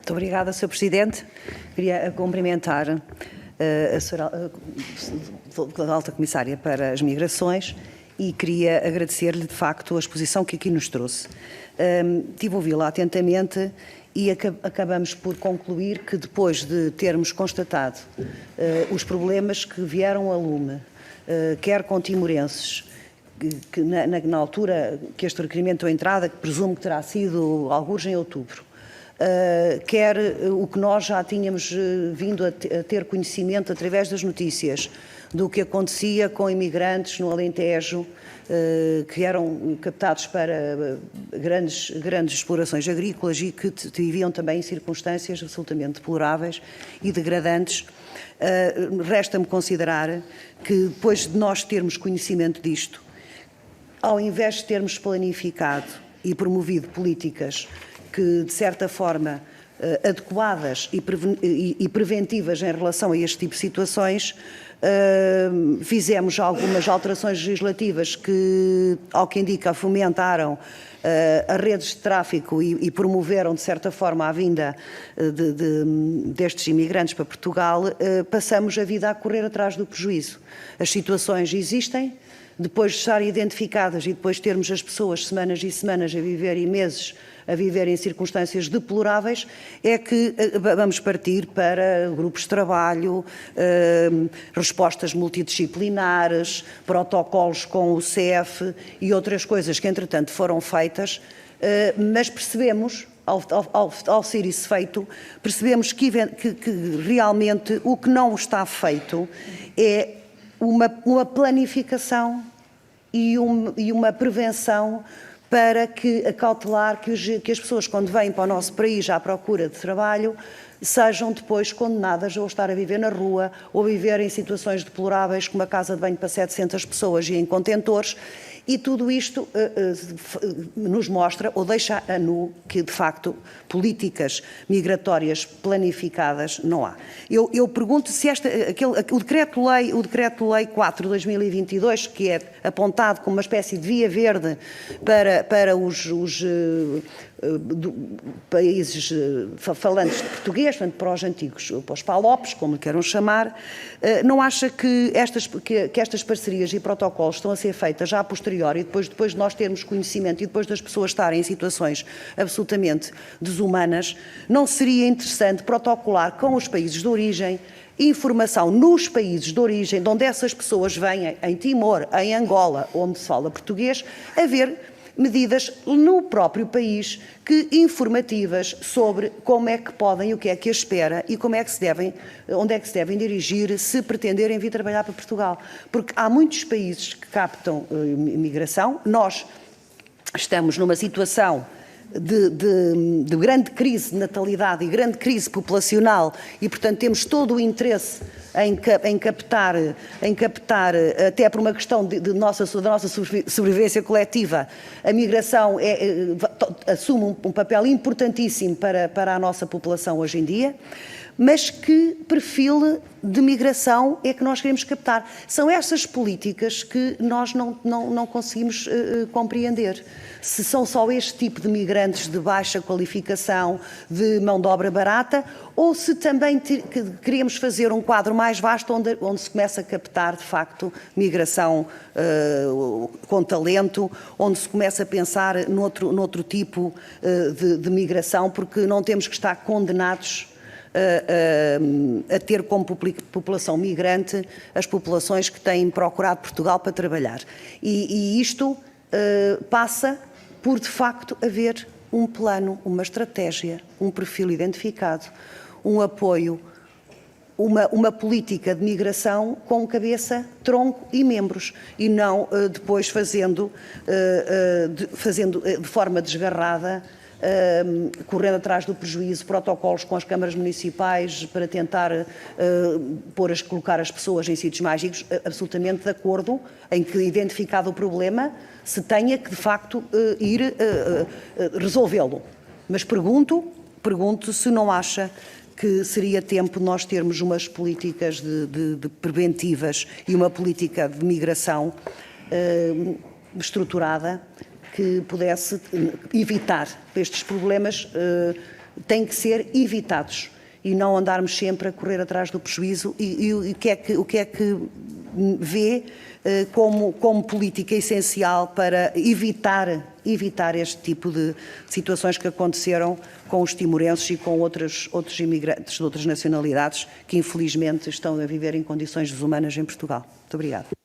Muito obrigada, Sr. Presidente. Queria cumprimentar a Sra. Alta Comissária para as Migrações e queria agradecer-lhe, de facto, a exposição que aqui nos trouxe. Tive a ouvi-la atentamente e acabamos por concluir que, depois de termos constatado os problemas que vieram a lume, quer com timorenses, que na altura que este requerimento entrou em entrada, que presumo que terá sido alguns em outubro, quer o que nós já tínhamos vindo a ter conhecimento através das notícias do que acontecia com imigrantes no Alentejo, que eram captados para grandes explorações agrícolas e que viviam também em circunstâncias absolutamente deploráveis e degradantes. Resta-me considerar que, depois de nós termos conhecimento disto, ao invés de termos planificado e promovido políticas que, de certa forma, adequadas e preventivas em relação a este tipo de situações, fizemos algumas alterações legislativas que, ao que indica, fomentaram as redes de tráfico e promoveram, de certa forma, a vinda destes imigrantes para Portugal. Passamos a vida a correr atrás do prejuízo. As situações existem. Depois de estarem identificadas e depois termos as pessoas semanas e semanas a viver e meses a viver em circunstâncias deploráveis, é que vamos partir para grupos de trabalho, respostas multidisciplinares, protocolos com o CEF e outras coisas que, entretanto, foram feitas, mas percebemos, ao ser isso feito, percebemos que realmente o que não está feito é uma planificação e uma prevenção para acautelar que as pessoas, quando vêm para o nosso país à procura de trabalho, sejam depois condenadas a estar a viver na rua ou a viver em situações deploráveis, como a casa de banho para 700 pessoas e em contentores. E tudo isto nos mostra, ou deixa a nu, que de facto políticas migratórias planificadas não há. Eu pergunto se o Decreto-Lei 4 de 2022, que é apontado como uma espécie de via verde para os países falantes de português, portanto, para os antigos, para os PALOPs, como lhe queiram chamar, não acha que estas parcerias e protocolos estão a ser feitas já a posteriori, e depois de nós termos conhecimento e depois das pessoas estarem em situações absolutamente desumanas, não seria interessante protocolar com os países de origem informação nos países de origem, de onde essas pessoas vêm, em Timor, em Angola, onde se fala português, haver medidas no próprio país informativas sobre como é que podem, o que é que as espera e onde é que se devem dirigir se pretenderem vir trabalhar para Portugal. Porque há muitos países que captam imigração. Nós estamos numa situação de grande crise de natalidade e grande crise populacional e, portanto, temos todo o interesse em captar, até por uma questão da nossa sobrevivência coletiva. A migração assume um papel importantíssimo para a nossa população hoje em dia, mas que perfil de migração é que nós queremos captar? São essas políticas que nós não conseguimos compreender. Se são só este tipo de migrantes de baixa qualificação, de mão de obra barata, ou se também queremos fazer um quadro mais vasto onde se começa a captar, de facto, migração com talento, onde se começa a pensar noutro tipo de migração, porque não temos que estar condenados a ter como população migrante as populações que têm procurado Portugal para trabalhar. E isto passa por, de facto, haver um plano, uma estratégia, um perfil identificado, um apoio, uma política de migração com cabeça, tronco e membros, e não depois fazendo de forma desgarrada, correndo atrás do prejuízo, protocolos com as câmaras municipais para tentar colocar as pessoas em sítios mágicos, absolutamente de acordo em que, identificado o problema, se tenha que, de facto, ir resolvê-lo. Mas pergunto se não acha que seria tempo de nós termos umas políticas de preventivas e uma política de migração estruturada que pudesse evitar estes problemas têm que ser evitados e não andarmos sempre a correr atrás do prejuízo. E o que é que vê como política essencial para evitar este tipo de situações que aconteceram com os timorenses e com outros imigrantes de outras nacionalidades que infelizmente estão a viver em condições desumanas em Portugal? Muito obrigada.